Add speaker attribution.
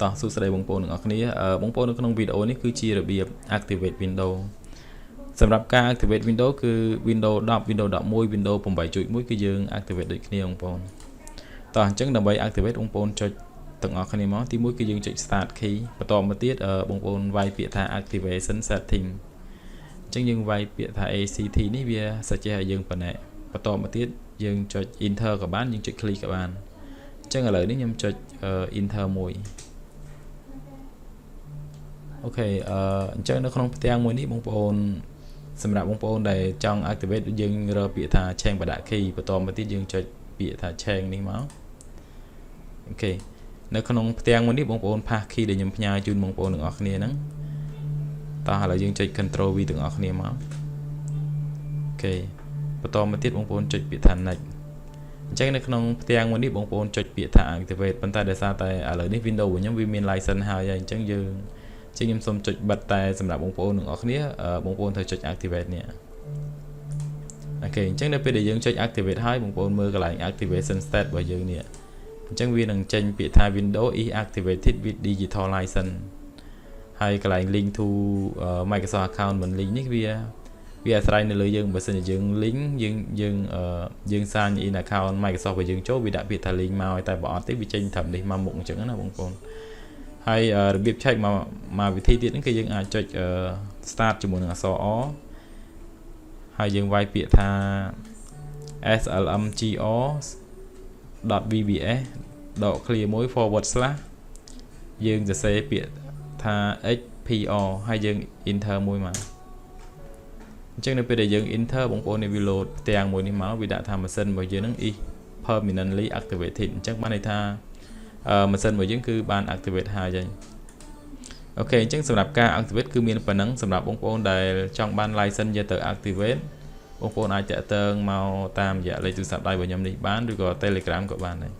Speaker 1: តោះសួស្តីបងប្អូនទាំងអស់គ្នាបងប្អូននៅក្នុងវីដេអូនេះគឺជារបៀប activate Windows សម្រាប់ការ activate Windows គឺ Windows 10 Windows 11 Windows 8.1 គឺយើង activate ដូចគ្នាបងប្អូនតោះអញ្ចឹងដើម្បី activate បងប្អូនចុចទាំងអស់គ្នាមកទី1គឺយើងចុច start key បន្តមកទៀតបងប្អូនវាយពាក្យថា activation setting អញ្ចឹងយើងវាយពាក្យថា ACT នេះវា suggest ឲ្យយើងប៉ុណ្ណេះបន្តមកទៀតយើងចុច enter ក៏បានយើងចុច click ក៏បានអញ្ចឹងឥឡូវនេះខ្ញុំចុច enter មួយអូខេអញ្ចឹងនៅក្នុងផ្ទាំងមួយនេះបងប្អូនសម្រាប់បងប្អូនដែលចង់ activate យើងរើពាក្យថា change បដាក់ key បន្តមកទៀតយើងចុចពាក្យថា change នេះមកអូខេនៅក្នុងផ្ទាំងមួយនេះបងប្អូន pass key ដែលខ្ញុំផ្ញើជូនបងប្អូនទាំងអស់គ្នាហ្នឹងតោះឥឡូវយើងចុច control V ទាំងអស់គ្នាមកអូខេបន្តមកទៀតបងប្អូនចុចពាក្យថា next អញ្ចឹងនៅក្នុងផ្ទាំងមួយនេះបងប្អូនចុចពាក្យថា activate ប៉ុន្តែដោយសារតែឥឡូវនេះ Windows របស់ខ្ញុំវាមាន license ហើយអញ្ចឹងខ្ញុំសូមចុចបិទតែសម្រាប់បងប្អូនទាំងអស់គ្នាបងប្អូនត្រូវចុច activate នេះអូខេអញ្ចឹងនៅពេលដែលយើងចុច activate ហើយបងប្អូនមើលកន្លែង activation state របស់យើងនេះអញ្ចឹងវានឹងចេញពាក្យថា Windows is activated with digital license ហើយកន្លែង link to Microsoft account មិន link នេះវាអាស្រ័យនៅលើយើងបើសិនជាយើង link យើង sign in account Microsoft របស់យើងចូលវាដាក់ពាក្យថា link មកតែបើអត់ទេវាចេញត្រឹមនេះមកមុខអញ្ចឹងណាបងប្អូនហើយរបៀបឆែកមកវិធីទៀតហ្នឹងគឺយើងអាចចុច start ជាមួយនឹងអក្សរ O ហើយយើងវាយពាក្យថា slmgr.vbs ដក clear មួយ forward slash យើងសរសេរពាក្យថា xpr ហើយយើង enter មួយមកអញ្ចឹងនៅពេលដែលយើង enter បងប្អូននេះវា load ផ្ទាំងមួយនេះមកវាដាក់ថាម៉ាស៊ីនរបស់យើងហ្នឹង is permanently activated អញ្ចឹងបានន័យថាម៉ាស៊ីនរបស់យើងគឺបាន activate ហើយអូខេអញ្ចឹងសម្រាប់ការ activate គឺមានប៉ុណ្ណឹងសម្រាប់បងប្អូនដែលចង់បាន license យកទៅ activate បងប្អូនអាចតាក់ទងមកតាមរយៈលេខទូរស័ព្ទដៃរបស់ខ្ញុំនេះបានឬក៏ Telegram ក៏បានដែរ